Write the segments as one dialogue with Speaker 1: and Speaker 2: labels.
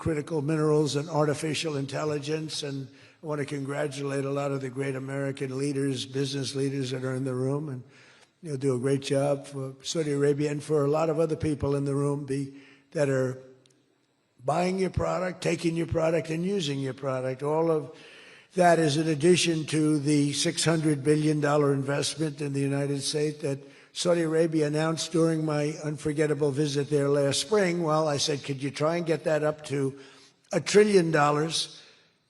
Speaker 1: critical minerals and artificial intelligence. And I want to congratulate a lot of the great American leaders, business leaders that are in the room. And you'll do a great job for Saudi Arabia and for a lot of other people in the room that are buying your product, taking your product, and using your product. All of that is in addition to the $600 billion investment in the United States that Saudi Arabia announced during my unforgettable visit there last spring. Well, I said, could you try and get that up to $1 trillion?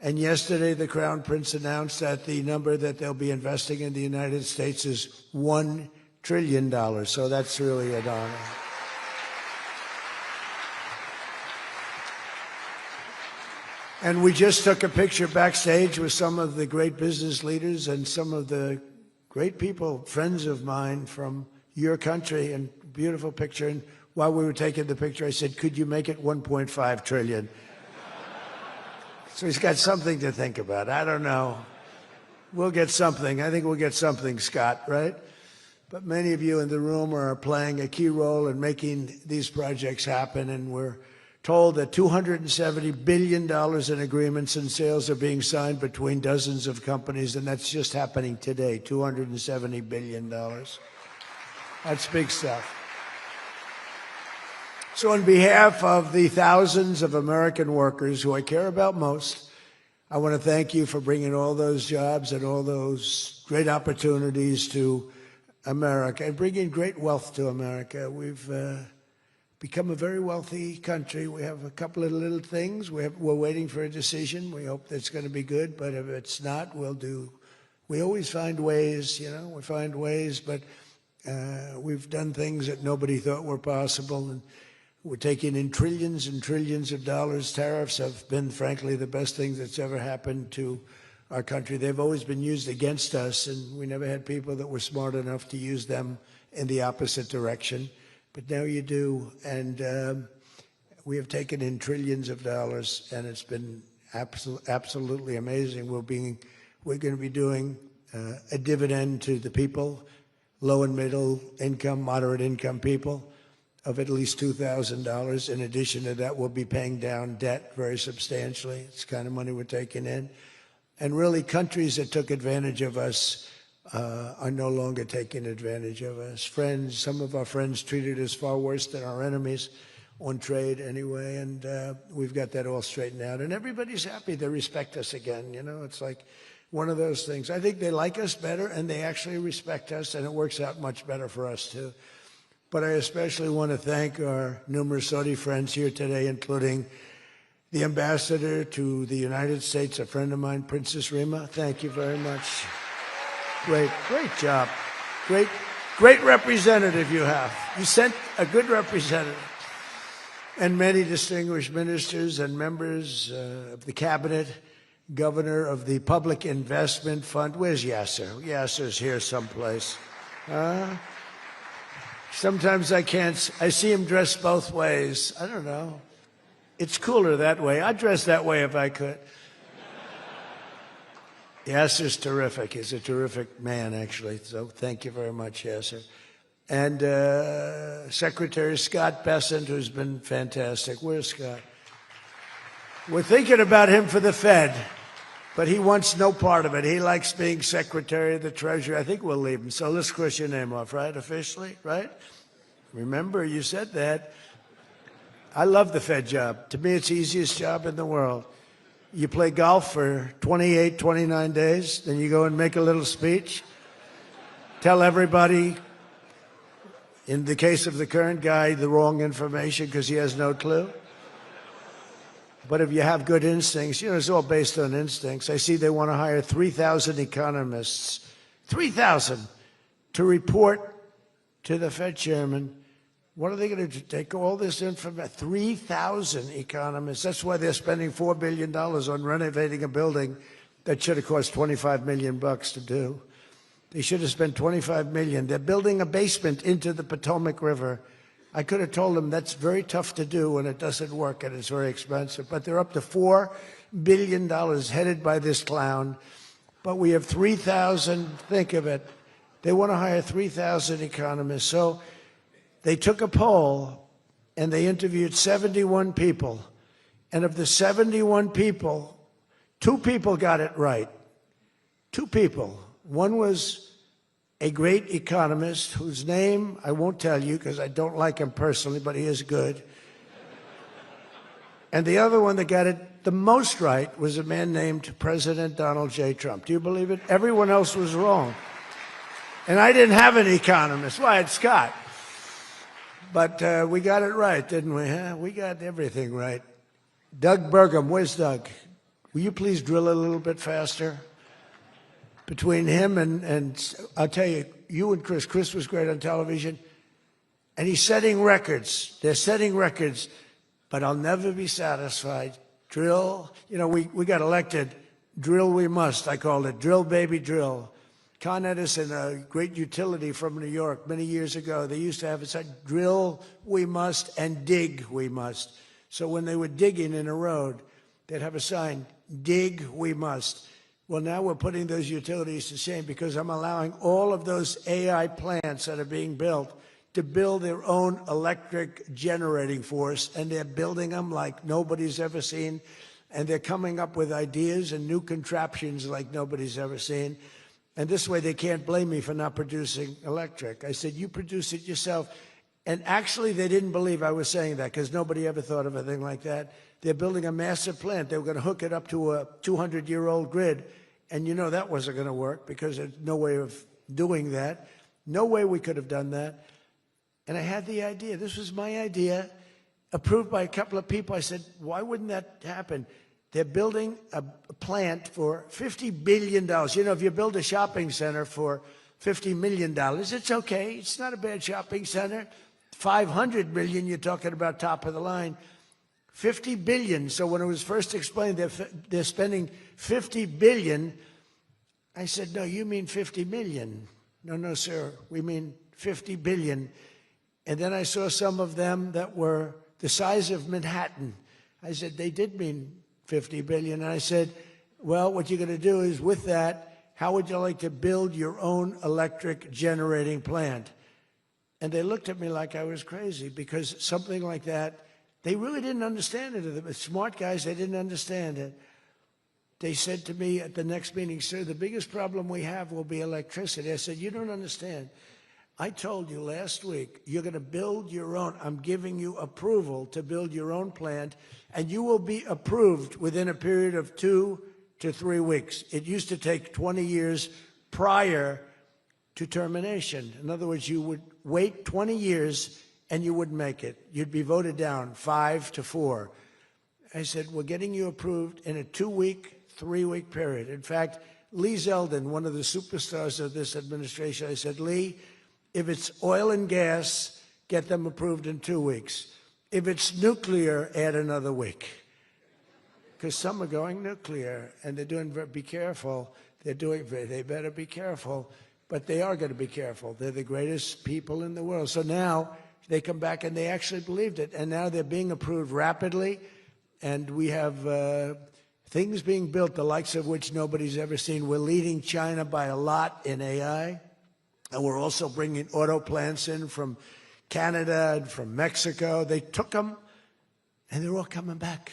Speaker 1: And yesterday, the Crown Prince announced that the number that they'll be investing in the United States is $1 trillion. So that's really an honor. And we just took a picture backstage with some of the great business leaders and some of the great people, friends of mine from your country, and beautiful picture. And while we were taking the picture, I said, could you make it 1.5 trillion? So he's got something to think about. I don't know. We'll get something. I think we'll get something, Scott, right? But many of you in the room are playing a key role in making these projects happen, and we're told that $270 billion in agreements and sales are being signed between dozens of companies, and that's just happening today, $270 billion. That's big stuff. So on behalf of the thousands of American workers who I care about most, I want to thank you for bringing all those jobs and all those great opportunities to America and bringing great wealth to America. We've become a very wealthy country. We have a couple of little things. We're waiting for a decision. We hope that's going to be good, but if it's not, we always find ways, we find ways, but we've done things that nobody thought were possible, and we're taking in trillions and trillions of dollars. Tariffs have been, frankly, the best thing that's ever happened to our country. They've always been used against us, and we never had people that were smart enough to use them in the opposite direction. But now you do, and we have taken in trillions of dollars, and it's been absolutely amazing. We're going to be doing a dividend to the people, low and middle income, moderate income people, of at least $2,000. In addition to that, we'll be paying down debt very substantially. It's the kind of money we're taking in. And really, countries that took advantage of us are no longer taking advantage of us. Some of our friends treated us far worse than our enemies on trade anyway, and we've got that all straightened out. And everybody's happy. They respect us again. It's like one of those things. I think they like us better, and they actually respect us, and it works out much better for us, too. But I especially want to thank our numerous Saudi friends here today, including the ambassador to the United States, a friend of mine, Princess Rima. Thank you very much. Great job. Great representative you have. You sent a good representative. And many distinguished ministers and members of the cabinet, governor of the Public Investment Fund. Where's Yasser? Yasser's here someplace. Sometimes I see him dressed both ways. I don't know. It's cooler that way. I'd dress that way if I could. Yasser's terrific. He's a terrific man, actually. So thank you very much, Yasser. And Secretary Scott Bessent, who's been fantastic. Where's Scott? We're thinking about him for the Fed, but he wants no part of it. He likes being Secretary of the Treasury. I think we'll leave him. So let's cross your name off, right? Officially, right? Remember, you said that. I love the Fed job. To me, it's the easiest job in the world. You play golf for 28, 29 days, then you go and make a little speech, tell everybody, in the case of the current guy, the wrong information because he has no clue. But if you have good instincts, it's all based on instincts. I see they want to hire 3,000 economists, 3,000, to report to the Fed chairman. What are they going to do? Take all this information? 3,000 economists. That's why they're spending $4 billion on renovating a building that should have cost $25 million to do. They should have spent $25 million. They're building a basement into the Potomac River. I could have told them that's very tough to do and it doesn't work and it's very expensive. But they're up to $4 billion headed by this clown. But we have 3,000, think of it. They want to hire 3,000 economists. So they took a poll and they interviewed 71 people And of the 71 people, 2 people got it right. 2 people. One was a great economist whose name I won't tell you because I don't like him personally, but he is good. And the other one that got it the most right was a man named President Donald J. Trump. Do you believe it? Everyone else was wrong. And I didn't have an economist. Well, I had Scott. But we got it right, didn't we? Huh? We got everything right. Doug Burgum, where's Doug? Will you please drill a little bit faster? Between him and I'll tell you, you and Chris was great on television, and he's setting records. They're setting records, but I'll never be satisfied. Drill, you know, we got elected. Drill we must, I called it. Drill, baby, drill. Con Edison, a great utility from New York many years ago, they used to have it said, drill we must and dig we must. So when they were digging in a road, they'd have a sign, dig we must. Well, now we're putting those utilities to shame because I'm allowing all of those AI plants that are being built to build their own electric generating force, and they're building them like nobody's ever seen, and they're coming up with ideas and new contraptions like nobody's ever seen. And this way they can't blame me for not producing electric. I said, you produce it yourself. And actually they didn't believe I was saying that because nobody ever thought of a thing like that. They're building a massive plant. They were going to hook it up to a 200-year-old grid. And you know that wasn't going to work because there's no way of doing that. No way we could have done that. And I had the idea. This was my idea, approved by a couple of people. I said, why wouldn't that happen? They're building a plant for $50 billion. You know, if you build a shopping center for $50 million, it's okay. It's not a bad shopping center. $500 million, you're talking about top of the line. $50 billion. So when it was first explained they're spending $50 billion, I said, no, you mean 50 million. No, sir, we mean 50 billion. And then I saw some of them that were the size of Manhattan. I said, they did mean 50 billion. And I said, well, what you're going to do is with that, how would you like to build your own electric generating plant? And they looked at me like I was crazy because something like that, they really didn't understand it. The smart guys, they didn't understand it. They said to me at the next meeting, sir, the biggest problem we have will be electricity. I said, you don't understand. I told you last week, you're going to build your own. I'm giving you approval to build your own plant, and you will be approved within a period of 2 to 3 weeks. It used to take 20 years prior to termination. In other words, you would wait 20 years and you wouldn't make it. You'd be voted down 5 to 4. I said, we're getting you approved in a 2-week, 3-week period. In fact, Lee Zeldin, one of the superstars of this administration, I said, Lee, if it's oil and gas, get them approved in 2 weeks. If it's nuclear, add another week. Because some are going nuclear, and they're doing, be careful. They better be careful. But they are going to be careful. They're the greatest people in the world. So now they come back and they actually believed it. And now they're being approved rapidly. And we have things being built, the likes of which nobody's ever seen. We're leading China by a lot in AI. And we're also bringing auto plants in from Canada and from Mexico. They took them, and they're all coming back.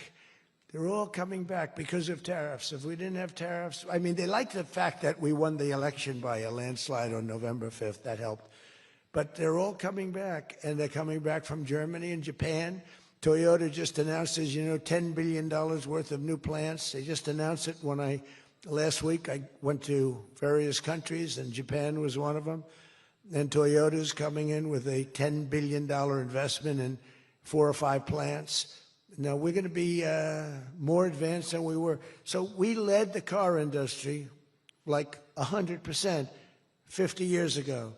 Speaker 1: They're all coming back because of tariffs. If we didn't have tariffs, I mean, they like the fact that we won the election by a landslide on November 5th. That helped. But they're all coming back, and they're coming back from Germany and Japan. Toyota just announced, as you know, $10 billion worth of new plants. They just announced it last week. I went to various countries, and Japan was one of them. And Toyota's coming in with a $10 billion investment in 4 or 5 plants. Now, we're going to be more advanced than we were. So we led the car industry like 100% 50 years ago.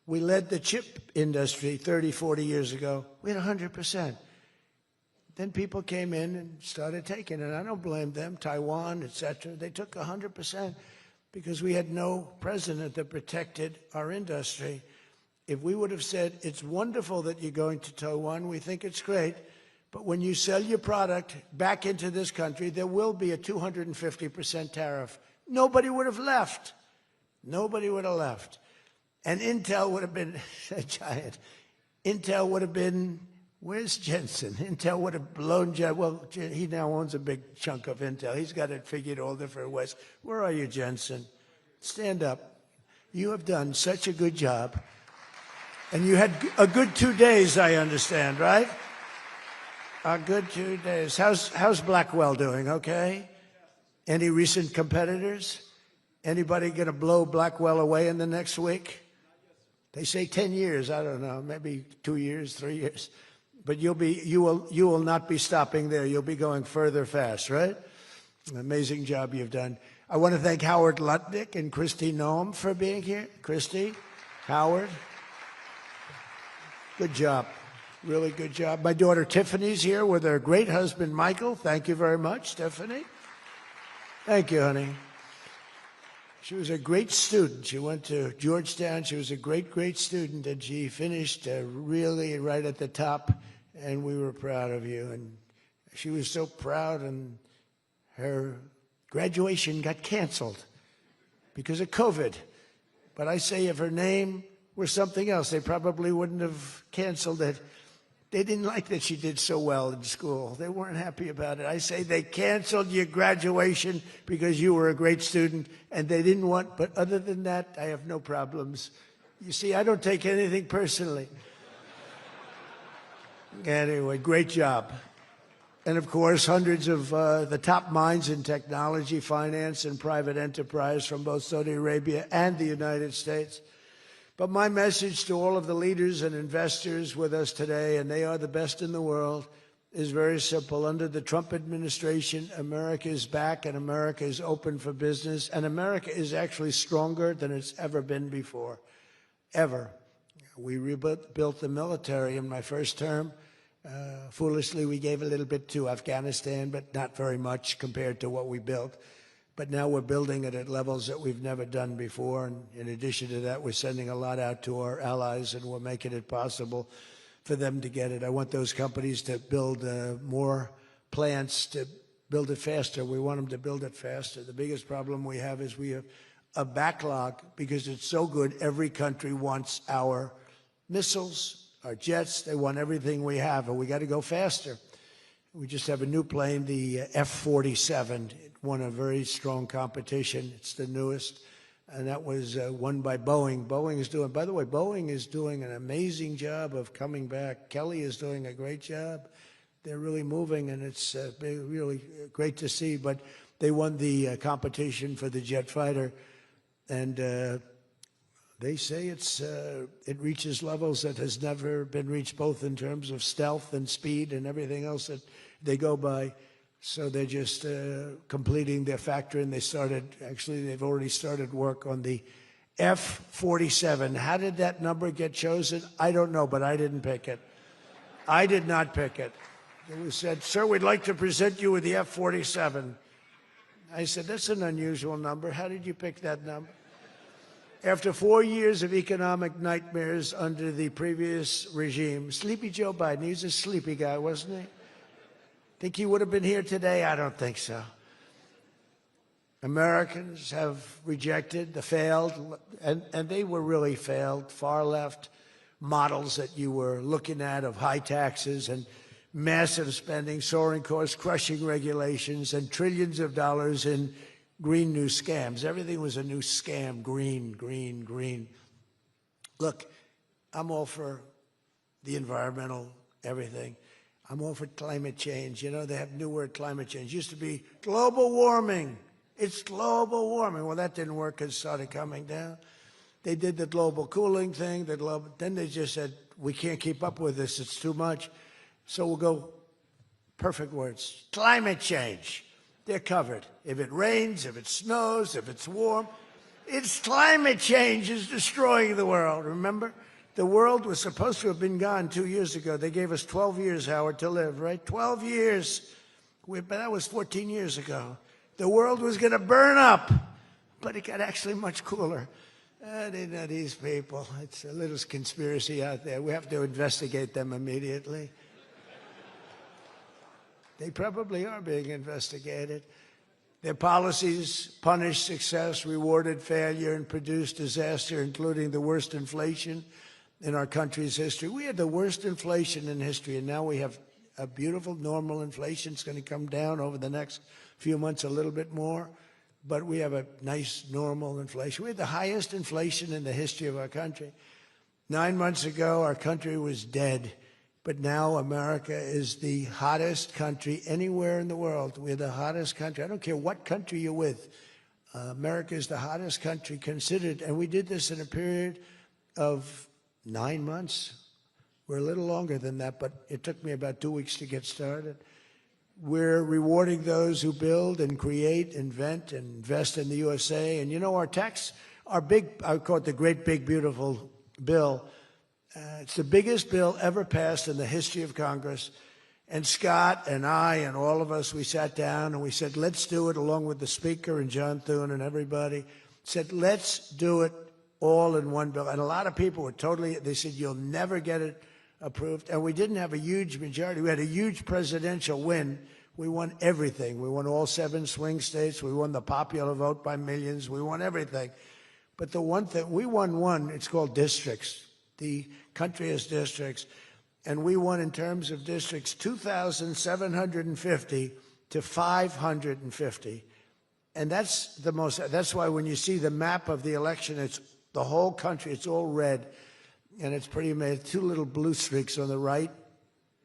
Speaker 1: We led the chip industry 30, 40 years ago. We had 100%. Then people came in and started taking it. I don't blame them, Taiwan, et cetera. They took 100% because we had no president that protected our industry. If we would have said, it's wonderful that you're going to Taiwan, we think it's great, but when you sell your product back into this country, there will be a 250% tariff. Nobody would have left. Nobody would have left. And Intel would have been a giant. Intel would have been Where's Jensen? Intel would have blown Jensen. Well, he now owns a big chunk of Intel. He's got it figured all different ways. Where are you, Jensen? Stand up. You have done such a good job. And you had a good 2 days, I understand, right? A good 2 days. How's Blackwell doing, okay? Any recent competitors? Anybody going to blow Blackwell away in the next week? They say 10 years. I don't know, maybe 2 years, 3 years. But you will not be stopping there. You'll be going further fast, right? An amazing job you've done. I want to thank Howard Lutnick and Christy Noem for being here. Christy, Howard, good job. Really good job. My daughter Tiffany's here with her great husband, Michael. Thank you very much, Tiffany. Thank you, honey. She was a great student. She went to Georgetown. She was a great, great student, and she finished really right at the top, and we were proud of you. And she was so proud, and her graduation got canceled because of COVID. But I say if her name were something else, they probably wouldn't have canceled it. They didn't like that she did so well in school. They weren't happy about it. I say they canceled your graduation because you were a great student, and they didn't want, but other than that, I have no problems. You see, I don't take anything personally. Anyway, great job. And of course, hundreds of the top minds in technology, finance, and private enterprise from both Saudi Arabia and the United States. But my message to all of the leaders and investors with us today, and they are the best in the world, is very simple. Under the Trump administration, America is back and America is open for business, and America is actually stronger than it's ever been before, ever. We rebuilt the military in my first term. Foolishly, we gave a little bit to Afghanistan, but not very much compared to what we built. But now we're building it at levels that we've never done before. And in addition to that, we're sending a lot out to our allies, and we're making it possible for them to get it. I want those companies to build more plants, to build it faster. We want them to build it faster. The biggest problem we have is we have a backlog because it's so good. Every country wants our missiles, our jets. They want everything we have, and we got to go faster. We just have a new plane, the F-47. It won a very strong competition. It's the newest, and that was won by Boeing. Boeing is doing, by the way, Boeing is doing an amazing job of coming back. Kelly is doing a great job. They're really moving, and it's really great to see. But they won the competition for the jet fighter, and they say it reaches levels that has never been reached, both in terms of stealth and speed and everything else that they go by. So they're just completing their factory, and they've already started work on the F-47. How did that number get chosen? I don't know, but I didn't pick it. I did not pick it. It was said, sir, we'd like to present you with the F-47. I said, that's an unusual number. How did you pick that number? After 4 years of economic nightmares under the previous regime, Sleepy Joe Biden, he's a sleepy guy, wasn't he? Think he would have been here today? I don't think so. Americans have rejected the failed, and they were really failed, far left models that you were looking at of high taxes and massive spending, soaring costs, crushing regulations, and trillions of dollars in green new scams. Everything was a new scam, green, green, green. Look, I'm all for the environmental everything. I'm all for climate change. You know, they have new word, climate change. It used to be global warming. It's global warming. Well, that didn't work because it started coming down. They did the global cooling thing. Then they just said, we can't keep up with this. It's too much. So we'll go, perfect words, climate change. They're covered. If it rains, if it snows, if it's warm, it's climate change is destroying the world, remember? The world was supposed to have been gone 2 years ago. They gave us 12 years, Howard, to live, right? 12 years. But that was 14 years ago. The world was going to burn up, but it got actually much cooler. They know these people. It's a little conspiracy out there. We have to investigate them immediately. They probably are being investigated. Their policies punished success, rewarded failure, and produced disaster, including the worst inflation in our country's history. We had the worst inflation in history, and now we have a beautiful normal inflation. It's going to come down over the next few months a little bit more, but we have a nice normal inflation. We had the highest inflation in the history of our country. 9 months ago, our country was dead, but now America is the hottest country anywhere in the world. We're the hottest country. I don't care what country you're with. America is the hottest country considered, and we did this in a period of 9 months. We're a little longer than that, but it took me about 2 weeks to get started. We're rewarding those who build and create, invent, and invest in the USA. And you know, our tax, our big, I call it the great big beautiful bill. It's the biggest bill ever passed in the history of Congress. And Scott and I and all of us, we sat down and we said, let's do it, along with the Speaker and John Thune and everybody, said, let's do it all in one bill. And a lot of people were they said, you'll never get it approved. And we didn't have a huge majority. We had a huge presidential win. We won everything. We won all 7 swing states. We won the popular vote by millions. We won everything. But the one thing, we won one, it's called districts. The country has districts. And we won in terms of districts 2,750 to 550. And that's why when you see the map of the election, it's the whole country, it's all red. And it's pretty amazing. 2 little blue streaks on the right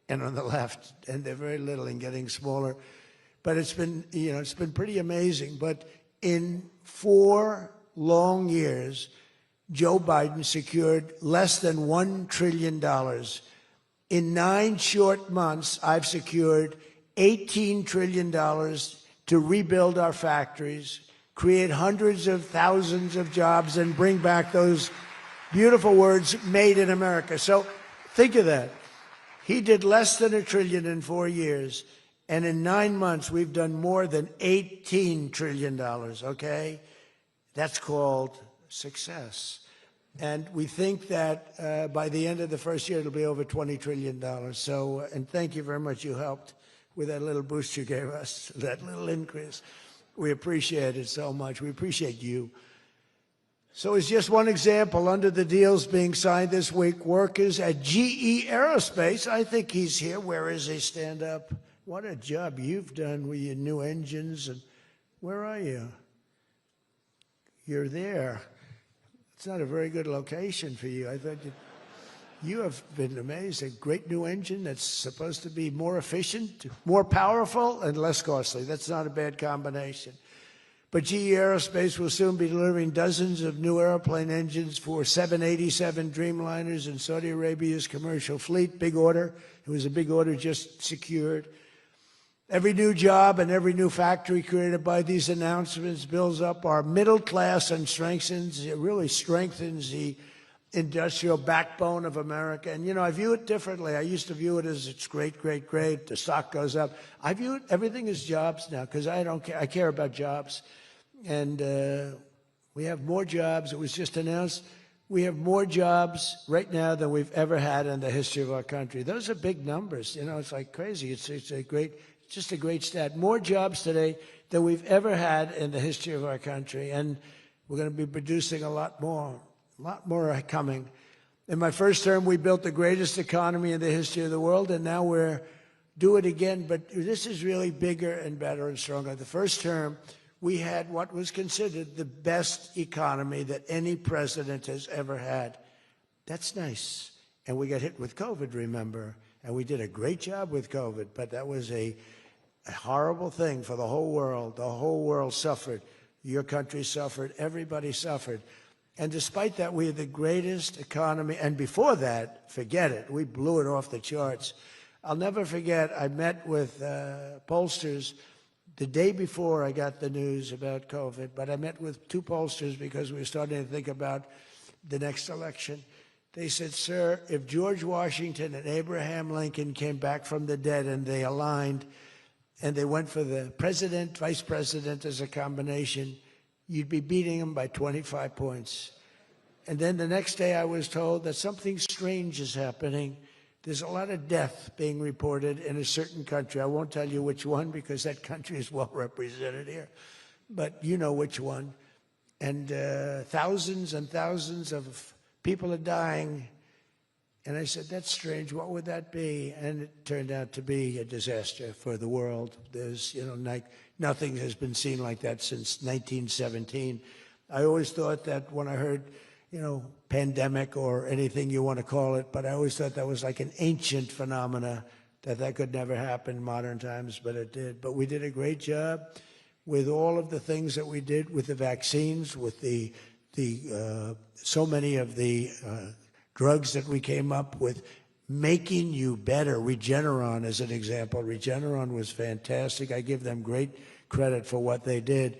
Speaker 1: and on the left, and they're very little and getting smaller. But it's been, it's been pretty amazing. But in 4 long years, Joe Biden secured less than $1 trillion. In 9 short months, I've secured $18 trillion to rebuild our factories, create hundreds of thousands of jobs, and bring back those beautiful words, made in America. So think of that. He did less than $1 trillion in 4 years, and in 9 months, we've done more than $18 trillion, okay? That's called success. And we think that by the end of the first year, it'll be over $20 trillion. So, and thank you very much. You helped with that little boost you gave us, that little increase. We appreciate it so much. We appreciate you. So as just one example, under the deals being signed this week, workers at GE Aerospace, I think he's here. Where is he? Stand up. What a job you've done with your new engines. And where are you? You're there. It's not a very good location for you. I thought you have been amazing. Great new engine that's supposed to be more efficient, more powerful, and less costly. That's not a bad combination. But GE Aerospace will soon be delivering dozens of new airplane engines for 787 Dreamliners in Saudi Arabia's commercial fleet. Big order. It was a big order just secured. Every new job and every new factory created by these announcements builds up our middle class and it really strengthens the industrial backbone of America. And, I view it differently. I used to view it as it's great, great, great. The stock goes up. I view everything as jobs now because I don't care. I care about jobs. And we have more jobs. It was just announced. We have more jobs right now than we've ever had in the history of our country. Those are big numbers. It's like crazy. It's just a great stat. More jobs today than we've ever had in the history of our country. And we're going to be producing a lot more are coming. In my first term, we built the greatest economy in the history of the world, and now we're do it again. But this is really bigger and better and stronger. The first term, we had what was considered the best economy that any president has ever had. That's nice. And we got hit with COVID, remember? And we did a great job with COVID, but that was a horrible thing for the whole world. The whole world suffered. Your country suffered. Everybody suffered. And despite that, we had the greatest economy. And before that, forget it. We blew it off the charts. I'll never forget, I met with pollsters the day before I got the news about COVID, but I met with 2 pollsters because we were starting to think about the next election. They said, sir, if George Washington and Abraham Lincoln came back from the dead and they aligned and they went for the president, vice president as a combination, you'd be beating them by 25 points. And then the next day I was told that something strange is happening. There's a lot of death being reported in a certain country. I won't tell you which one because that country is well represented here, but you know which one. And thousands and thousands of people are dying And I said, that's strange. What would that be? And it turned out to be a disaster for the world. There's, nothing has been seen like that since 1917. I always thought that when I heard, pandemic or anything you want to call it, but I always thought that was like an ancient phenomena, that could never happen in modern times, but it did. But we did a great job with all of the things that we did with the vaccines, with the so many of the drugs that we came up with, making you better. Regeneron, as an example. Regeneron was fantastic. I give them great credit for what they did.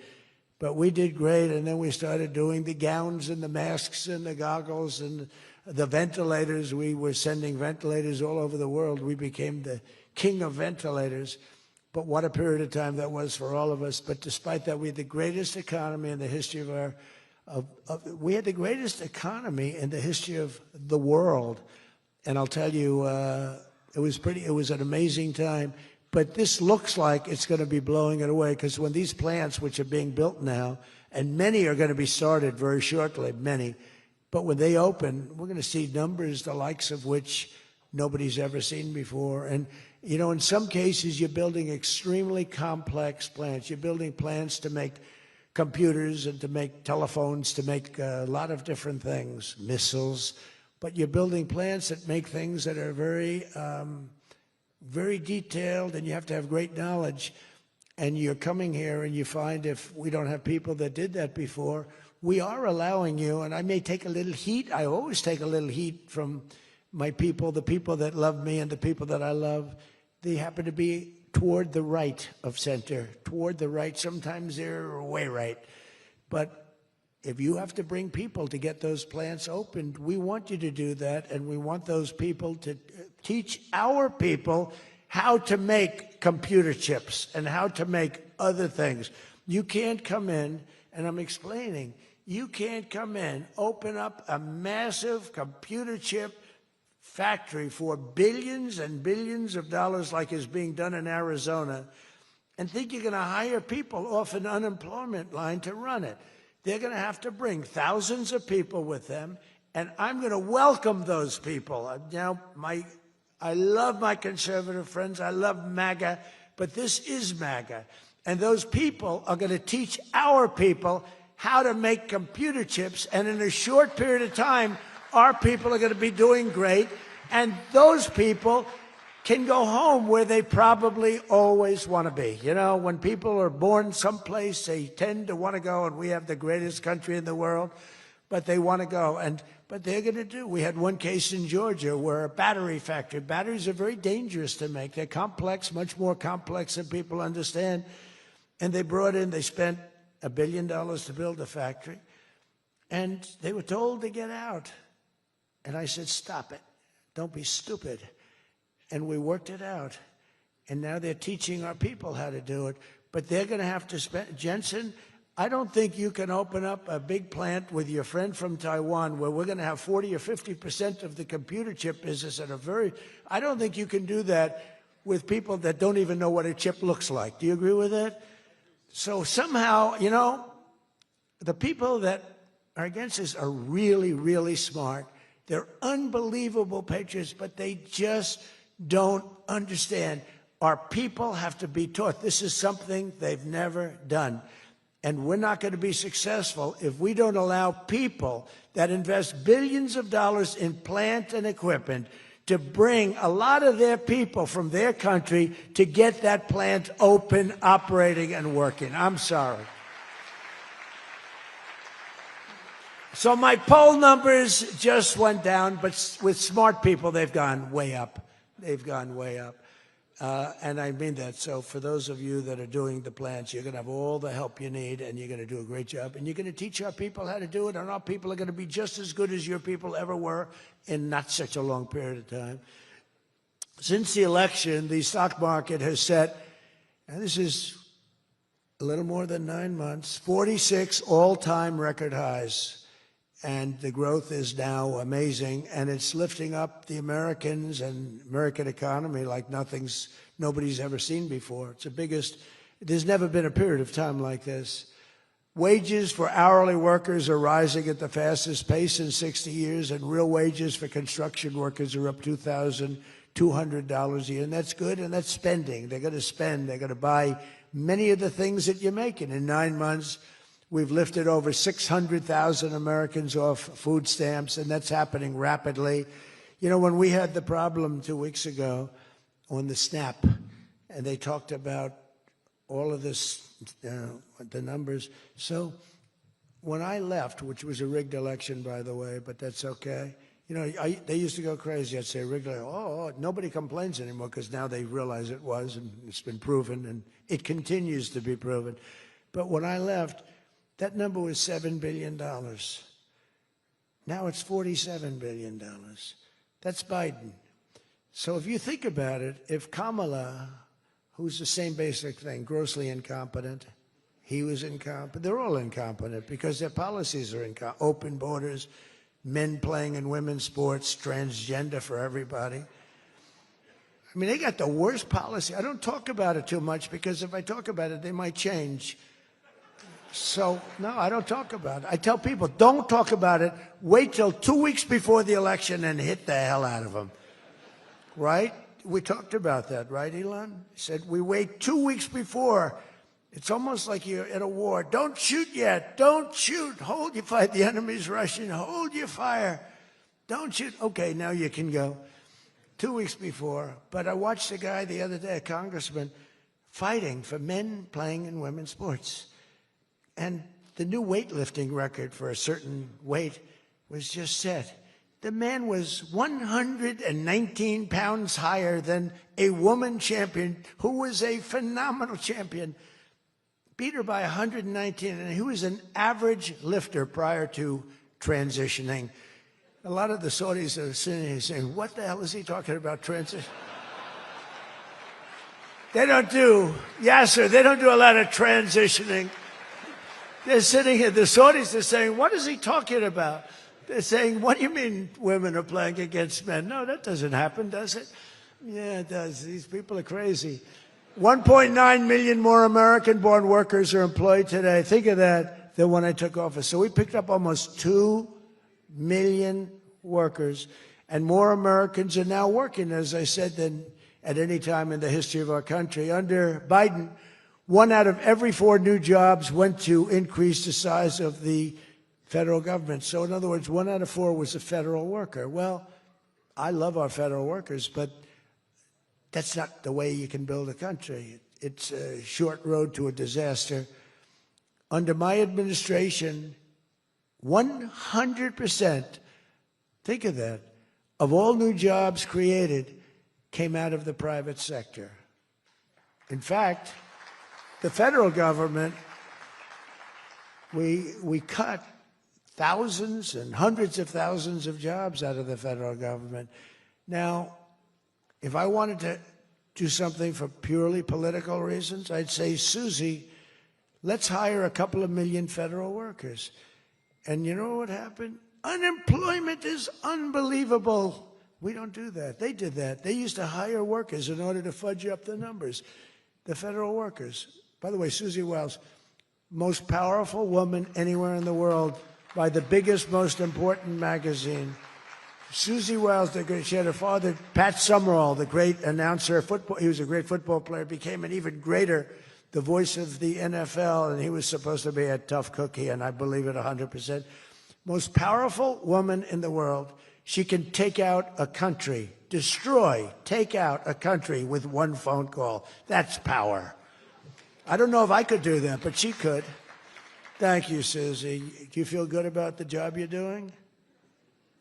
Speaker 1: But we did great, and then we started doing the gowns and the masks and the goggles and the ventilators. We were sending ventilators all over the world. We became the king of ventilators. But what a period of time that was for all of us. But despite that, we had the greatest economy in the history of we had the greatest economy in the history of the world. And I'll tell you, it was an amazing time. But this looks like it's going to be blowing it away, because when these plants, which are being built now, and many are going to be started very shortly, many, but when they open, we're going to see numbers the likes of which nobody's ever seen before. And, in some cases, you're building extremely complex plants. You're building plants to make computers and to make telephones, to make a lot of different things, missiles. But you're building plants that make things that are very detailed, and you have to have great knowledge. And you're coming here and you find, if we don't have people that did that before, we are allowing you, and I may take a little heat. I always take a little heat from my people, the people that love me and the people that I love. They happen to be toward the right of center, toward the right. Sometimes they're way right. But if you have to bring people to get those plants opened, we want you to do that, and we want those people to teach our people how to make computer chips and how to make other things. You can't come in, and I'm explaining, you can't come in, open up a massive computer chip factory for billions and billions of dollars like is being done in Arizona, and think you're going to hire people off an unemployment line to run it. They're going to have to bring thousands of people with them, and I'm going to welcome those people. Now, I love my conservative friends. I love MAGA, but this is MAGA. And those people are going to teach our people how to make computer chips, and in a short period of time, our people are going to be doing great, and those people can go home where they probably always want to be. When people are born someplace, they tend to want to go, and we have the greatest country in the world, but they want to go. But they're going to do. We had one case in Georgia where a battery factory, batteries are very dangerous to make. They're complex, much more complex than people understand. And they spent $1 billion to build a factory, and they were told to get out. And I said, stop it. Don't be stupid. And we worked it out. And now they're teaching our people how to do it. But they're going to have to spend, Jensen, I don't think you can open up a big plant with your friend from Taiwan where we're going to have 40 or 50% of the computer chip business I don't think you can do that with people that don't even know what a chip looks like. Do you agree with that? So somehow, the people that are against this are really, really smart. They're unbelievable patriots, but they just don't understand. Our people have to be taught. This is something they've never done. And we're not going to be successful if we don't allow people that invest billions of dollars in plant and equipment to bring a lot of their people from their country to get that plant open, operating, and working. I'm sorry. So my poll numbers just went down, but with smart people, they've gone way up. They've gone way up. And I mean that. So for those of you that are doing the plants, you're going to have all the help you need, and you're going to do a great job. And you're going to teach our people how to do it, and our people are going to be just as good as your people ever were in not such a long period of time. Since the election, the stock market has set, and this is a little more than 9 months, 46 all-time record highs. And the growth is now amazing, and it's lifting up the Americans and American economy like nobody's ever seen before. It's the biggest. There's never been a period of time like this. Wages for hourly workers are rising at the fastest pace in 60 years, and real wages for construction workers are up $2,200 a year. And that's good, and that's spending. They're going to spend. They're going to buy many of the things that you're making. In 9 months, we've lifted over 600,000 Americans off food stamps, and that's happening rapidly. You know, when we had the problem 2 weeks ago on the SNAP, and they talked about all of this, the numbers. So when I left, which was a rigged election, by the way, but that's okay. You know, they used to go crazy. I'd say rigged, nobody complains anymore because now they realize it was, and it's been proven, and it continues to be proven. But when I left, that number was $7 billion. Now it's $47 billion. That's Biden. So if you think about it, if Kamala, who's the same basic thing, grossly incompetent, he was incompetent. They're all incompetent because their policies are incompetent. Open borders, men playing in women's sports, transgender for everybody. I mean, they got the worst policy. I don't talk about it too much because if I talk about it, they might change. So, no, I don't talk about it. I tell people, don't talk about it. Wait till 2 weeks before the election and hit the hell out of them. Right? We talked about that, right, Elon? He said, we wait 2 weeks before. It's almost like you're at a war. Don't shoot yet. Don't shoot. Hold your fire. The enemy's rushing. Hold your fire. Don't shoot. Okay, now you can go. 2 weeks before. But I watched a guy the other day, a congressman, fighting for men playing in women's sports. And the new weightlifting record for a certain weight was just set. The man was 119 pounds higher than a woman champion who was a phenomenal champion. Beat her by 119, and he was an average lifter prior to transitioning. A lot of the Saudis are sitting here saying, what the hell is he talking about transition? They don't do a lot of transitioning. They're sitting here, the Saudis are saying, what is he talking about? They're saying, what do you mean women are playing against men? No, that doesn't happen, does it? Yeah, it does. These people are crazy. 1.9 million more American-born workers are employed today. Think of that, than when I took office. So we picked up almost 2 million workers, and more Americans are now working, as I said, than at any time in the history of our country. Under Biden, 1 out of every 4 new jobs went to increase the size of the federal government. So in other words, 1 out of 4 was a federal worker. Well, I love our federal workers, but that's not the way you can build a country. It's a short road to a disaster. Under my administration, 100%, think of that, of all new jobs created came out of the private sector. In fact, the federal government, we cut thousands and hundreds of thousands of jobs out of the federal government. Now, if I wanted to do something for purely political reasons, I'd say, Susie, let's hire a couple of million federal workers. And you know what happened? Unemployment is unbelievable. We don't do that. They did that. They used to hire workers in order to fudge up the numbers. The federal workers. By the way, Susie Wiles, most powerful woman anywhere in the world by the biggest, most important magazine. Susie Wiles, she had her father, Pat Summerall, the great announcer, football. He was a great football player, became an even greater, the voice of the NFL, and he was supposed to be a tough cookie, and I believe it 100%. Most powerful woman in the world. She can take out a country, take out a country with one phone call. That's power. I don't know if I could do that, but she could. Thank you, Susie. Do you feel good about the job you're doing?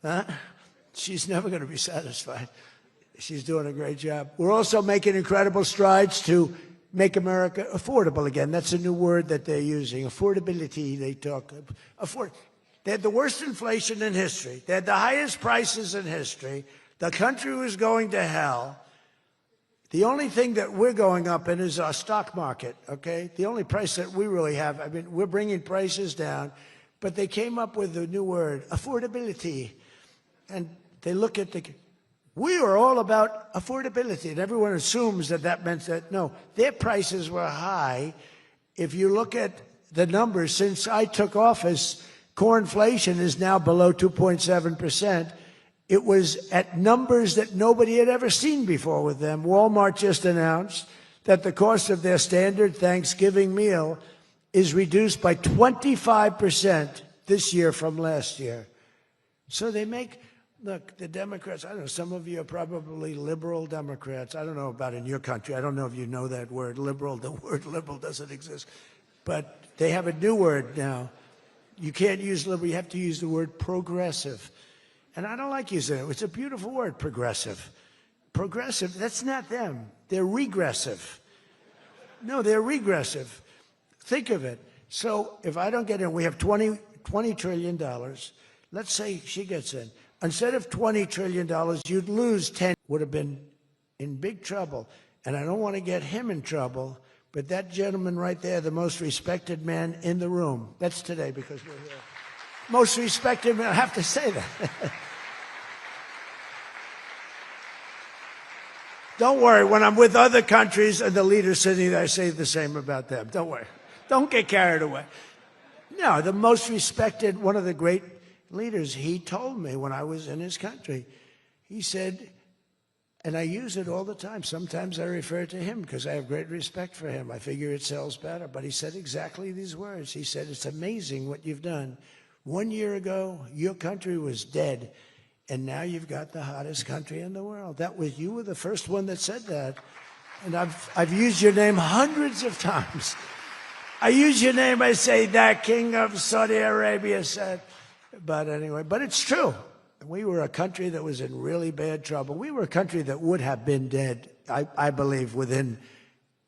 Speaker 1: Huh? She's never going to be satisfied. She's doing a great job. We're also making incredible strides to make America affordable again. That's a new word that they're using. Affordability, they talk. They had the worst inflation in history. They had the highest prices in history. The country was going to hell. The only thing that we're going up in is our stock market, okay? The only price that we really have, I mean, we're bringing prices down, but they came up with a new word, affordability. And they look at we are all about affordability, and everyone assumes that that meant that, no, their prices were high. If you look at the numbers. Since I took office, core inflation is now below 2.7%. It was at numbers that nobody had ever seen before with them. Walmart just announced that the cost of their standard Thanksgiving meal is reduced by 25% this year from last year. So they make, look, the Democrats, I don't know, some of you are probably liberal Democrats. I don't know about in your country. I don't know if you know that word, liberal. The word liberal doesn't exist. But they have a new word now. You can't use liberal. You have to use the word progressive. And I don't like using it. It's a beautiful word, progressive. Progressive, that's not them. They're regressive. No, they're regressive. Think of it. So if I don't get in, we have $20 trillion. Let's say she gets in. Instead of $20 trillion, you'd lose 10. Would have been in big trouble. And I don't want to get him in trouble, but that gentleman right there, the most respected man in the room, that's today because we're here. Most respected man, I have to say that. Don't worry, when I'm with other countries and the leaders sitting there, I say the same about them. Don't worry. Don't get carried away. No, the most respected, one of the great leaders, he told me when I was in his country, he said, and I use it all the time. Sometimes I refer to him because I have great respect for him. I figure it sells better. But he said exactly these words. He said, it's amazing what you've done. 1 year ago, your country was dead. And now you've got the hottest country in the world. That was, you were the first one that said that. And I've used your name hundreds of times. I use your name, I say, that King of Saudi Arabia said. But anyway, but it's true. We were a country that was in really bad trouble. We were a country that would have been dead, I believe, within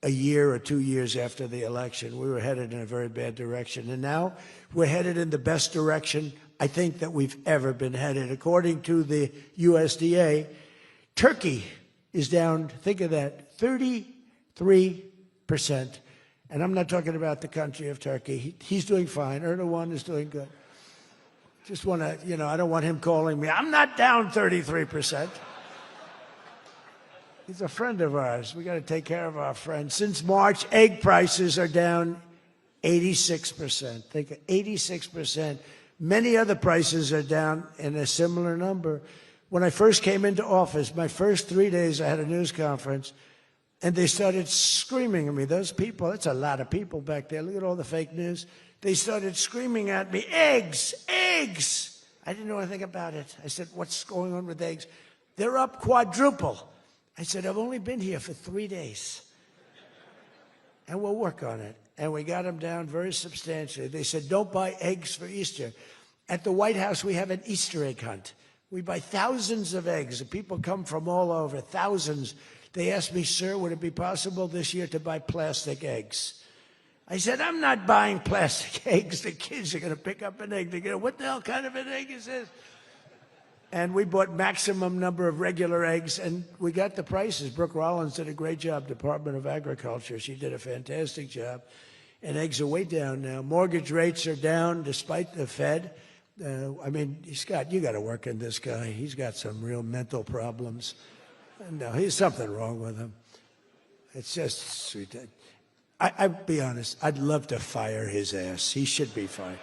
Speaker 1: a year or 2 years after the election. We were headed in a very bad direction. And now we're headed in the best direction I think that we've ever been headed. According to the USDA, Turkey is down, think of that, 33%. And I'm not talking about the country of Turkey. He's doing fine. Erdogan is doing good. Just want to, I don't want him calling me. I'm not down 33%. He's a friend of ours. We got to take care of our friends. Since March, egg prices are down 86%. Think of 86%. Many other prices are down in a similar number. When I first came into office, my first 3 days, I had a news conference, and they started screaming at me. Those people, that's a lot of people back there. Look at all the fake news. They started screaming at me, eggs, eggs. I didn't know anything about it. I said, what's going on with eggs? They're up quadruple. I said, I've only been here for 3 days, and we'll work on it. And we got them down very substantially. They said, don't buy eggs for Easter. At the White House, we have an Easter egg hunt. We buy thousands of eggs. People come from all over, thousands. They asked me, sir, would it be possible this year to buy plastic eggs? I said, I'm not buying plastic eggs. The kids are going to pick up an egg. They're going to, what the hell kind of an egg is this? And we bought maximum number of regular eggs, and we got the prices. Brooke Rollins did a great job, Department of Agriculture. She did a fantastic job. And eggs are way down now. Mortgage rates are down despite the Fed. Scott, you got to work in this guy. He's got some real mental problems. No, he's something wrong with him. It's just sweet. I'll be honest, I'd love to fire his ass. He should be fired.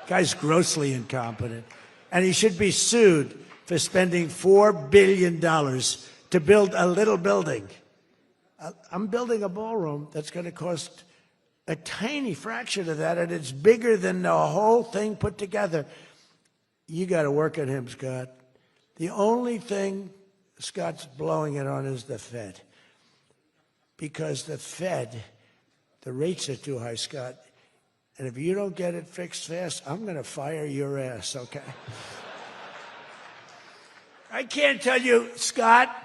Speaker 1: Guy's grossly incompetent. And he should be sued for spending $4 billion to build a little building. I'm building a ballroom that's going to cost a tiny fraction of that, and it's bigger than the whole thing put together. You got to work on him, Scott. The only thing Scott's blowing it on is the Fed. Because the Fed, the rates are too high, Scott. And if you don't get it fixed fast, I'm going to fire your ass, okay? I can't tell you, Scott,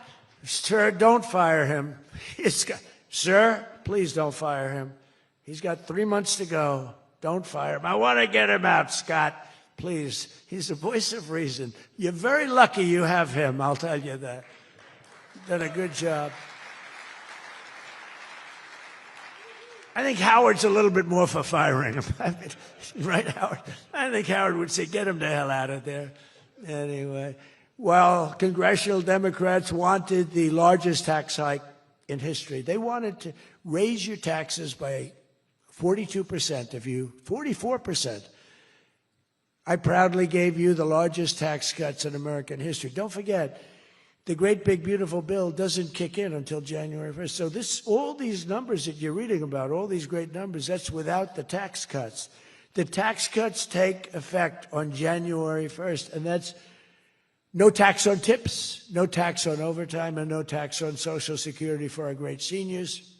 Speaker 1: sir, don't fire him. Sir, please don't fire him. He's got 3 months to go. Don't fire him. I want to get him out, Scott. Please. He's the voice of reason. You're very lucky you have him, I'll tell you that. Done a good job. I think Howard's a little bit more for firing him. Right, Howard? I think Howard would say, get him the hell out of there. Anyway, well, congressional Democrats wanted the largest tax hike in history. They wanted to raise your taxes by 42% of you, 44%. I proudly gave you the largest tax cuts in American history. Don't forget, the great big beautiful bill doesn't kick in until January 1st. So all these numbers that you're reading about, all these great numbers, that's without the tax cuts. The tax cuts take effect on January 1st, and that's no tax on tips, no tax on overtime, and no tax on Social Security for our great seniors.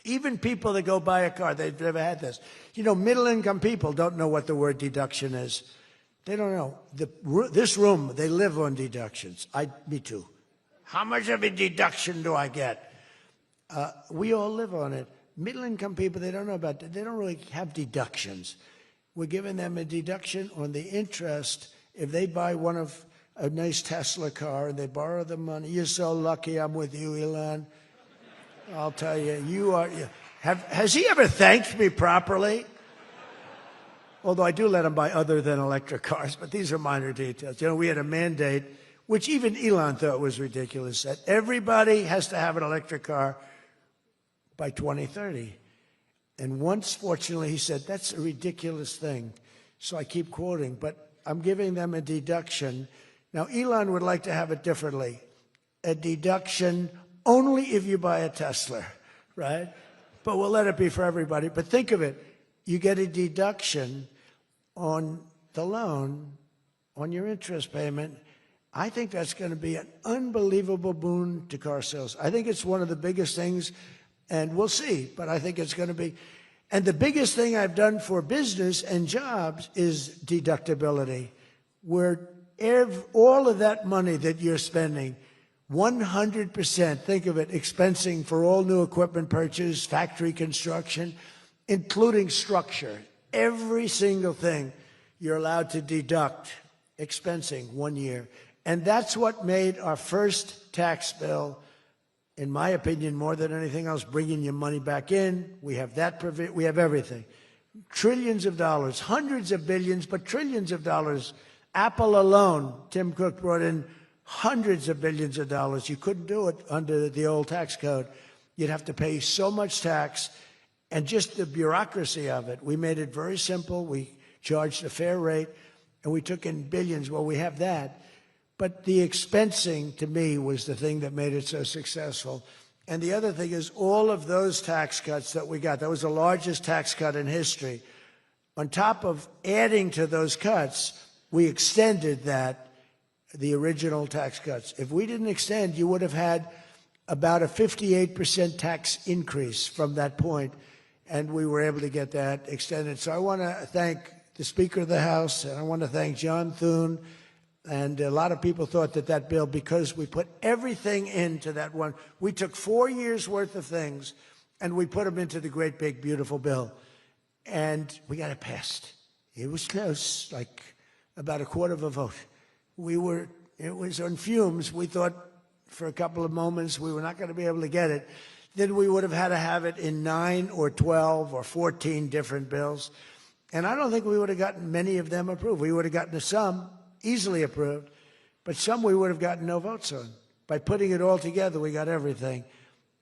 Speaker 1: Even people that go buy a car, they've never had this. You know, middle-income people don't know what the word deduction is. They don't know. This room, they live on deductions. Me too. How much of a deduction do I get? We all live on it. Middle-income people, they don't know about that. They don't really have deductions. We're giving them a deduction on the interest if they buy a nice Tesla car and they borrow the money. You're so lucky I'm with you, Elon. I'll tell you, has he ever thanked me properly? Although I do let him buy other than electric cars, but these are minor details. You know, we had a mandate, which even Elon thought was ridiculous, that everybody has to have an electric car by 2030. And once, fortunately, he said, that's a ridiculous thing. So I keep quoting, but I'm giving them a deduction. Now, Elon would like to have it differently. A deduction only if you buy a Tesla, right? But we'll let it be for everybody. But think of it. You get a deduction on the loan, on your interest payment. I think that's going to be an unbelievable boon to car sales. I think it's one of the biggest things, and we'll see, but I think it's going to be. And the biggest thing I've done for business and jobs is deductibility, where all of that money that you're spending, 100%, think of it, expensing for all new equipment purchase, factory construction, including structure. Every single thing you're allowed to deduct, expensing 1 year. And that's what made our first tax bill, in my opinion, more than anything else, bringing your money back in. We have that, we have everything. Trillions of dollars, hundreds of billions, but trillions of dollars. Apple alone, Tim Cook brought in hundreds of billions of dollars. You couldn't do it under the old tax code. You'd have to pay so much tax, and just the bureaucracy of it. We made it very simple. We charged a fair rate, and we took in billions. Well, we have that. But the expensing, to me, was the thing that made it so successful. And the other thing is all of those tax cuts that we got, that was the largest tax cut in history. On top of adding to those cuts, we extended the original tax cuts. If we didn't extend, you would have had about a 58% tax increase from that point, and we were able to get that extended. So I want to thank the Speaker of the House, and I want to thank John Thune. And a lot of people thought that bill, because we put everything into that one, we took 4 years' worth of things, and we put them into the great, big, beautiful bill. And we got it passed. It was close, like about a quarter of a vote. It was on fumes. We thought for a couple of moments we were not going to be able to get it. Then we would have had to have it in 9 or 12 or 14 different bills. And I don't think we would have gotten many of them approved. We would have gotten some easily approved, but some we would have gotten no votes on. By putting it all together, we got everything.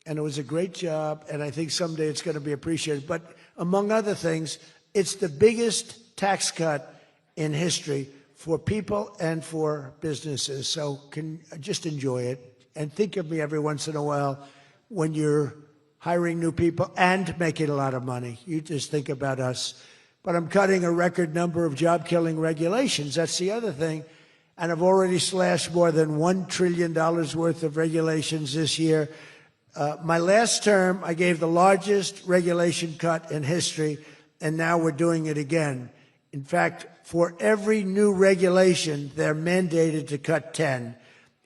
Speaker 1: And it was a great job, and I think someday it's going to be appreciated. But among other things, it's the biggest tax cut in history for people and for businesses. So just enjoy it, and think of me every once in a while when you're hiring new people and making a lot of money. You just think about us. But I'm cutting a record number of job-killing regulations. That's the other thing. And I've already slashed more than $1 trillion worth of regulations this year. My last term, I gave the largest regulation cut in history, and now we're doing it again. In fact, for every new regulation, they're mandated to cut 10.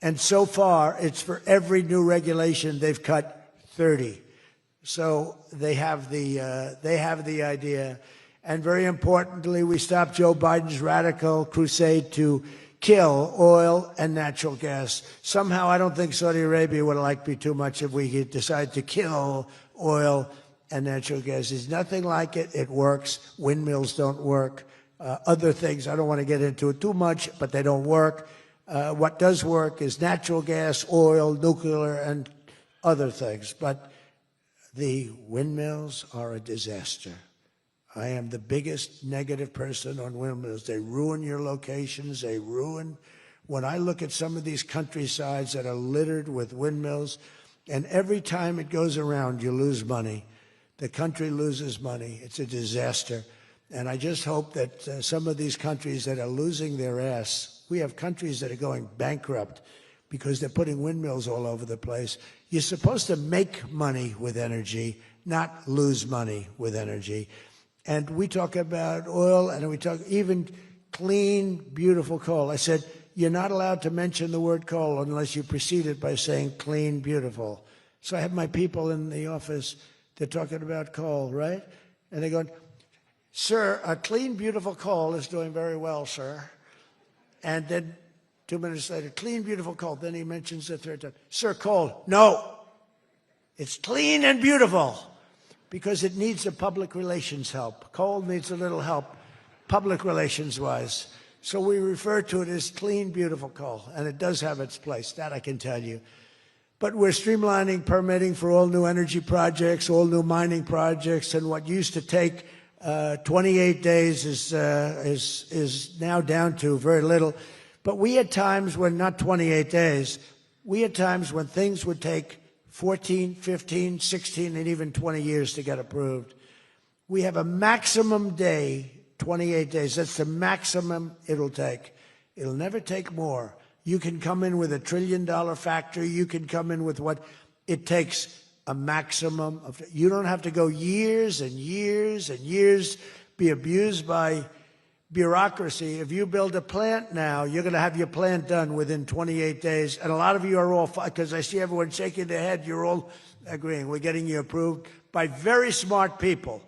Speaker 1: And so far, it's for every new regulation, they've cut 30. So they have the idea. And very importantly, we stopped Joe Biden's radical crusade to kill oil and natural gas. Somehow, I don't think Saudi Arabia would like me too much if we decide to kill oil and natural gas. There's nothing like it. It works. Windmills don't work. Other things, I don't want to get into it too much, but they don't work. What does work is natural gas, oil, nuclear, and other things. But the windmills are a disaster. I am the biggest negative person on windmills. They ruin your locations. They ruin. When I look at some of these countrysides that are littered with windmills, and every time it goes around, you lose money. The country loses money. It's a disaster. And I just hope that some of these countries that are losing their ass, we have countries that are going bankrupt because they're putting windmills all over the place. You're supposed to make money with energy, not lose money with energy. And we talk about oil, and we talk even clean, beautiful coal. I said, you're not allowed to mention the word coal unless you precede it by saying clean, beautiful. So I have my people in the office, they're talking about coal, right? And they're going, sir, a clean, beautiful coal is doing very well, sir. And then 2 minutes later, clean, beautiful coal. Then he mentions the third time, sir, coal. No, it's clean and beautiful because it needs the public relations help. Coal needs a little help public relations-wise. So we refer to it as clean, beautiful coal, and it does have its place, that I can tell you. But we're streamlining permitting for all new energy projects, all new mining projects, and what used to take 28 days is now down to very little. But we had times when, not 28 days, we had times when things would take 14, 15, 16, and even 20 years to get approved. We have a maximum day, 28 days. That's the maximum it'll take. It'll never take more. You can come in with $1 trillion factory. You can come in with what it takes, a maximum of. You don't have to go years and years and years, be abused by bureaucracy. If you build a plant now, you're going to have your plant done within 28 days. And a lot of you are all, because I see everyone shaking their head, you're all agreeing. We're getting you approved by very smart people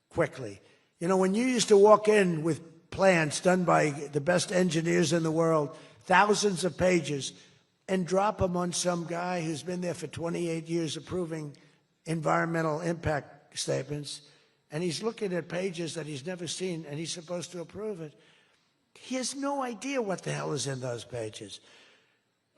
Speaker 1: quickly. You know, when you used to walk in with plans done by the best engineers in the world, thousands of pages, and drop them on some guy who's been there for 28 years approving environmental impact statements, and he's looking at pages that he's never seen, and he's supposed to approve it. He has no idea what the hell is in those pages.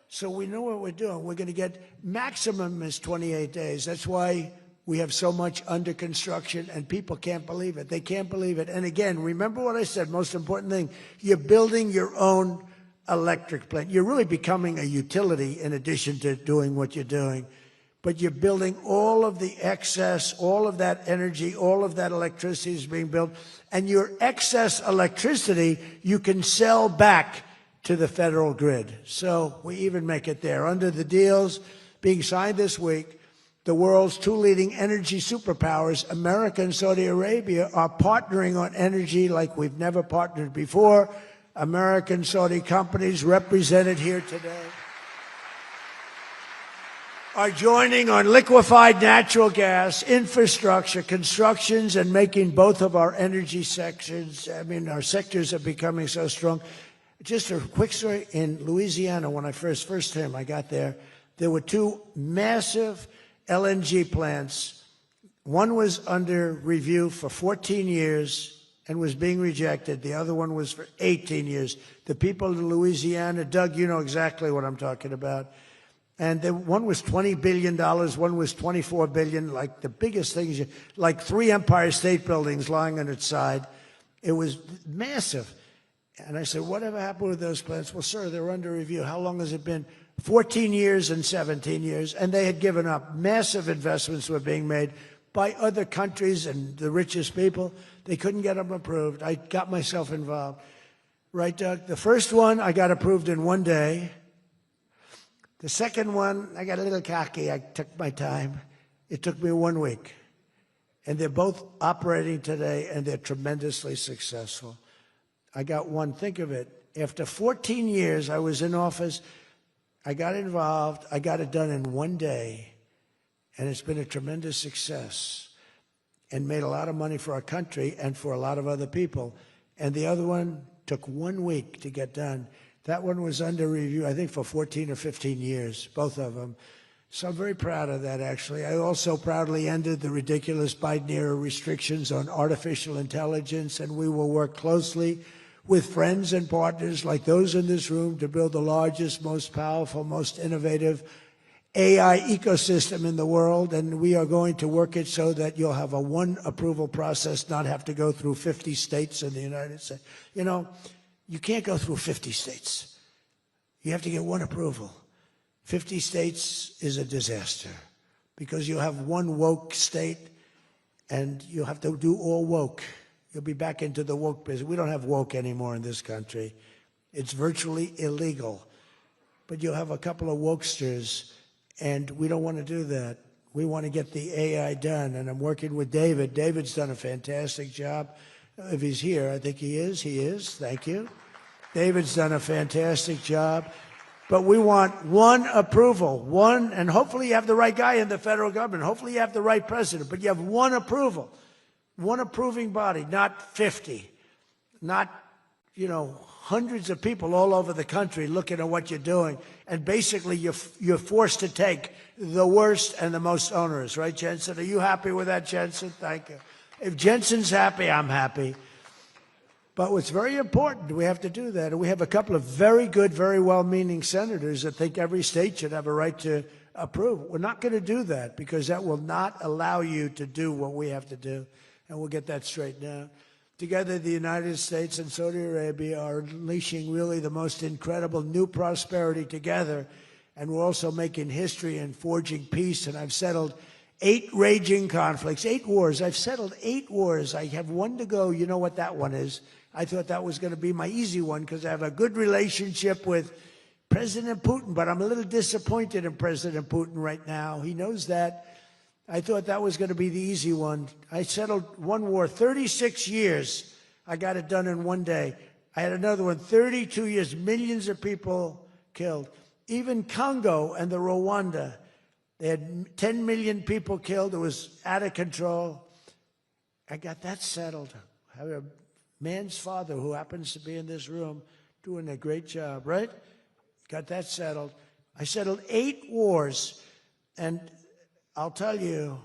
Speaker 1: So we know what we're doing. We're going to get maximum is 28 days. That's why we have so much under construction, and people can't believe it. They can't believe it. And again, remember what I said, most important thing, you're building your own electric plant. You're really becoming a utility in addition to doing what you're doing. But you're building all of the excess, all of that energy, all of that electricity is being built. And your excess electricity, you can sell back to the federal grid. So we even make it there. Under the deals being signed this week, the world's two leading energy superpowers, America and Saudi Arabia, are partnering on energy like we've never partnered before. American Saudi companies represented here today are joining on liquefied natural gas, infrastructure, constructions, and making both of our energy sections. I mean, our sectors are becoming so strong. Just a quick story. In Louisiana, when I first time I got there were two massive LNG plants. One was under review for 14 years and was being rejected. The other one was for 18 years. The people in Louisiana, Doug, you know exactly what I'm talking about. And one was $20 billion, one was $24 billion, like the biggest things, like 3 Empire State Buildings lying on its side. It was massive. And I said, whatever happened with those plants? Well, sir, they're under review. How long has it been? 14 years and 17 years. And they had given up. Massive investments were being made by other countries and the richest people. They couldn't get them approved. I got myself involved. Right, Doug? The first one, I got approved in 1 day. The second one, I got a little cocky. I took my time. It took me 1 week. And they're both operating today, and they're tremendously successful. I got one, think of it. After 14 years, I was in office. I got involved. I got it done in 1 day. And it's been a tremendous success and made a lot of money for our country and for a lot of other people. And the other one took 1 week to get done. That one was under review, I think, for 14 or 15 years, both of them. So I'm very proud of that, actually. I also proudly ended the ridiculous Biden-era restrictions on artificial intelligence, and we will work closely with friends and partners like those in this room to build the largest, most powerful, most innovative AI ecosystem in the world, and we are going to work it so that you'll have a one approval process, not have to go through 50 states in the United States. You know, you can't go through 50 states. You have to get one approval. 50 states is a disaster because you have one woke state and you have to do all woke. You'll be back into the woke business. We don't have woke anymore in this country. It's virtually illegal. But you'll have a couple of wokesters, and we don't want to do that. We want to get the AI done, and I'm working with David. David's done a fantastic job. If he's here, I think he is. He is. Thank you. David's done a fantastic job. But we want one approval, one, and hopefully you have the right guy in the federal government. Hopefully you have the right president, but you have one approval, one approving body, not 50, not, you know, hundreds of people all over the country looking at what you're doing. And basically you're forced to take the worst and the most onerous, right, Jensen? Are you happy with that, Jensen? Thank you. If Jensen's happy, I'm happy. But what's very important, we have to do that. And we have a couple of very good, very well-meaning senators that think every state should have a right to approve. We're not going to do that because that will not allow you to do what we have to do. And we'll get that straightened out. Together, the United States and Saudi Arabia are unleashing really the most incredible new prosperity together. And we're also making history and forging peace. And I've settled 8 raging conflicts, 8 wars. I've settled 8 wars. I have one to go. You know what that one is. I thought that was going to be my easy one because I have a good relationship with President Putin, but I'm a little disappointed in President Putin right now. He knows that. I thought that was going to be the easy one. I settled one war, 36 years. I got it done in one day. I had another one, 32 years, millions of people killed. Even Congo and the Rwanda, they had 10 million people killed. It was out of control. I got that settled. I have a man's father who happens to be in this room doing a great job, right? Got that settled. I settled 8 wars, and I'll tell you,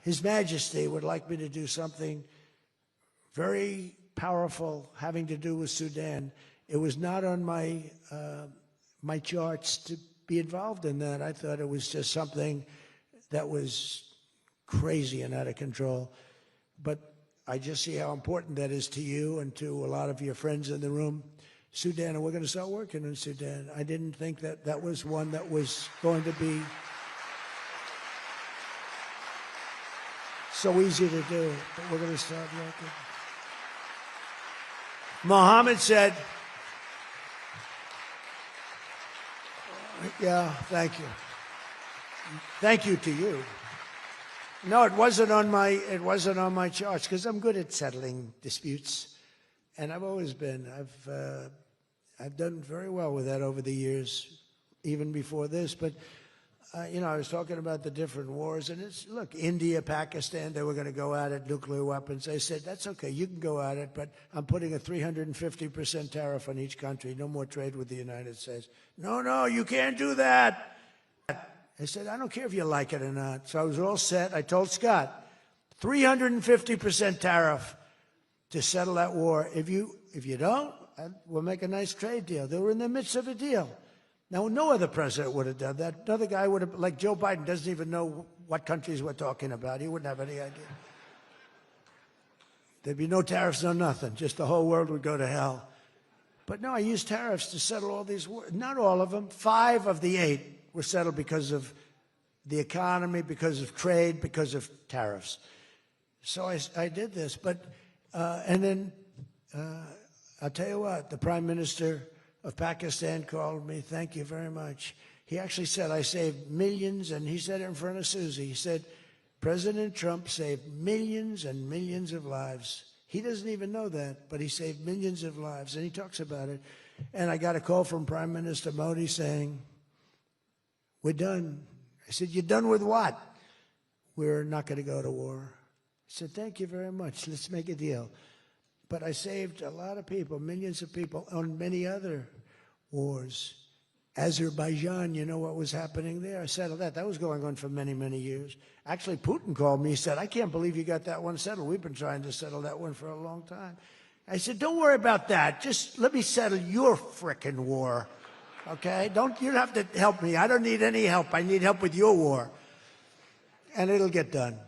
Speaker 1: His Majesty would like me to do something very powerful having to do with Sudan. It was not on my my charts to be involved in that. I thought it was just something that was crazy and out of control. But I just see how important that is to you and to a lot of your friends in the room. Sudan, and we're going to start working in Sudan. I didn't think that that was one that was going to be so easy to do, but we're going to start working. Mohammed said, yeah, thank you. Thank you to you. No, it wasn't on my charts because I'm good at settling disputes, and I've always been. I've done very well with that over the years, even before this. But you know, I was talking about the different wars, and it's look, India, Pakistan, they were going to go at it, nuclear weapons. I said that's okay, you can go at it, but I'm putting a 350% tariff on each country. No more trade with the United States. No, you can't do that. I said, I don't care if you like it or not. So I was all set. I told Scott, 350% tariff to settle that war. If you don't, we'll make a nice trade deal. They were in the midst of a deal. Now, no other president would have done that. Another guy would have, like Joe Biden, doesn't even know what countries we're talking about. He wouldn't have any idea. There'd be no tariffs, no nothing. Just the whole world would go to hell. But no, I used tariffs to settle all these wars. Not all of them. 5 of the 8 were settled because of the economy, because of trade, because of tariffs. So I did this. But, and then I'll tell you what, the Prime Minister of Pakistan called me. Thank you very much. He actually said, I saved millions, and he said it in front of Susie. He said, President Trump saved millions and millions of lives. He doesn't even know that, but he saved millions of lives, and he talks about it. And I got a call from Prime Minister Modi saying, we're done. I said, you're done with what? We're not going to go to war. I said, thank you very much. Let's make a deal. But I saved a lot of people, millions of people, on many other wars. Azerbaijan, you know what was happening there? I settled that. That was going on for many, many years. Actually, Putin called me. He said, I can't believe you got that one settled. We've been trying to settle that one for a long time. I said, don't worry about that. Just let me settle your frickin' war. okay? You don't have to help me. I don't need any help. I need help with your war. And it'll get done.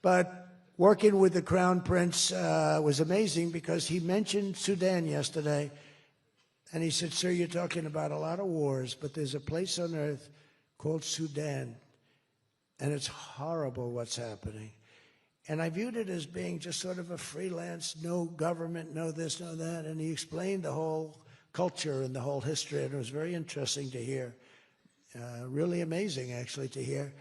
Speaker 1: But working with the Crown Prince was amazing because he mentioned Sudan yesterday. And he said, sir, you're talking about a lot of wars, but there's a place on earth called Sudan. And it's horrible what's happening. And I viewed it as being just sort of a freelance, no government, no this, no that. And he explained the whole culture and the whole history. And it was very interesting to hear. Really amazing, actually, to hear.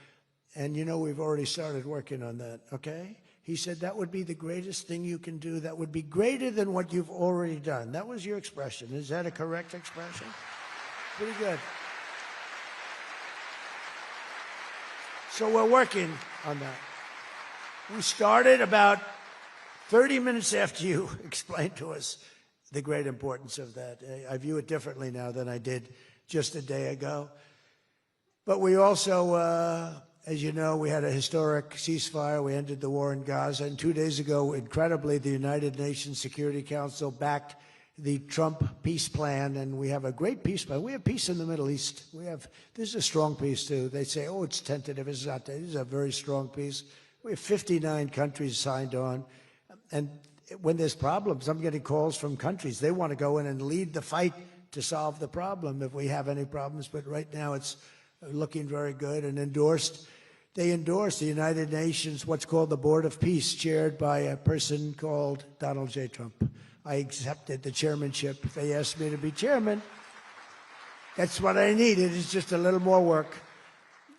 Speaker 1: And, you know, we've already started working on that, okay? He said that would be the greatest thing you can do. That would be greater than what you've already done. That was your expression. Is that a correct expression? Pretty good. So we're working on that. We started about 30 minutes after you explained to us the great importance of that. I view it differently now than I did just a day ago. But we also, as you know, we had a historic ceasefire. We ended the war in Gaza. And 2 days ago, incredibly, the United Nations Security Council backed the Trump peace plan, and we have a great peace plan. We have peace in the Middle East. This is a strong peace, too. They say, oh, it's tentative. It's not. This is a very strong peace. We have 59 countries signed on. And when there's problems, I'm getting calls from countries. They want to go in and lead the fight to solve the problem if we have any problems. But right now, it's looking very good and endorsed. They endorsed the United Nations, what's called the Board of Peace, chaired by a person called Donald J. Trump. I accepted the chairmanship. They asked me to be chairman. That's what I needed. It's just a little more work,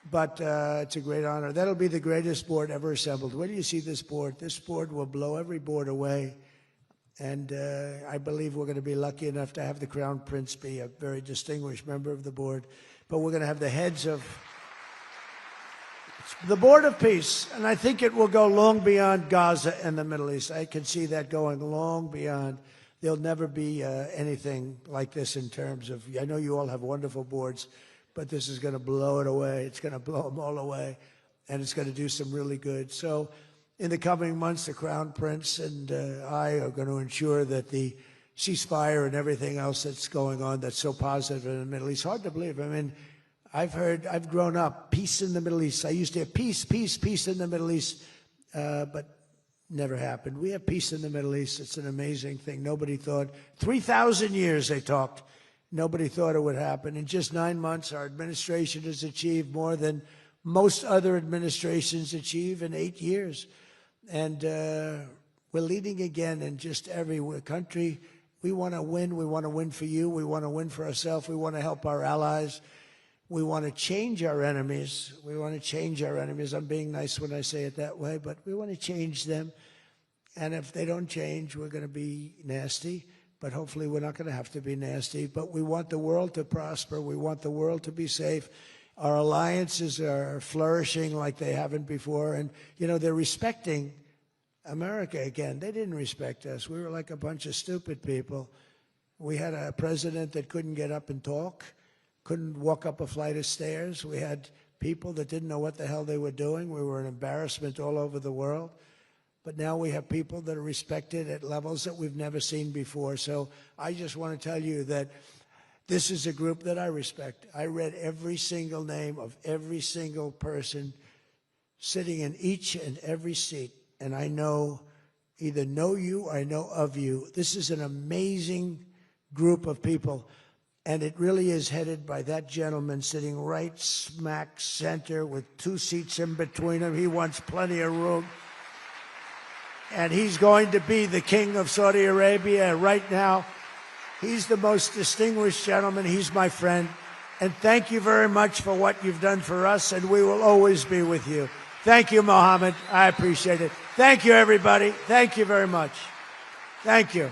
Speaker 1: but it's a great honor. That'll be the greatest board ever assembled. Where do you see this board? This board will blow every board away, and I believe we're going to be lucky enough to have the Crown Prince be a very distinguished member of the board, but we're going to have the heads of the Board of Peace, and I think it will go long beyond Gaza and the Middle East. I can see that going long beyond. There'll never be anything like this in terms of, I know you all have wonderful boards, but this is going to blow it away. It's going to blow them all away, and it's going to do some really good. So in the coming months, the Crown Prince and I are going to ensure that the ceasefire and everything else that's going on that's so positive in the Middle East, hard to believe. I mean, I've grown up, peace in the Middle East. I used to have peace, peace, peace in the Middle East, but never happened. We have peace in the Middle East. It's an amazing thing. Nobody thought, 3,000 years they talked. Nobody thought it would happen. In just 9 months, our administration has achieved more than most other administrations achieve in 8 years. And we're leading again in just every country. We want to win. We want to win for you. We want to win for ourselves. We want to help our allies. We want to change our enemies. We want to change our enemies. I'm being nice when I say it that way, but we want to change them. And if they don't change, we're going to be nasty. But hopefully we're not going to have to be nasty. But we want the world to prosper. We want the world to be safe. Our alliances are flourishing like they haven't before. And, you know, they're respecting America again. They didn't respect us. We were like a bunch of stupid people. We had a president that couldn't get up and talk, couldn't walk up a flight of stairs. We had people that didn't know what the hell they were doing. We were an embarrassment all over the world. But now we have people that are respected at levels that we've never seen before. So I just want to tell you that this is a group that I respect. I read every single name of every single person sitting in each and every seat. And I either know you or I know of you. This is an amazing group of people. And it really is headed by that gentleman sitting right smack center with 2 seats in between him. He wants plenty of room. And he's going to be the king of Saudi Arabia right now. He's the most distinguished gentleman. He's my friend. And thank you very much for what you've done for us, and we will always be with you. Thank you, Mohammed. I appreciate it. Thank you, everybody. Thank you very much. Thank you.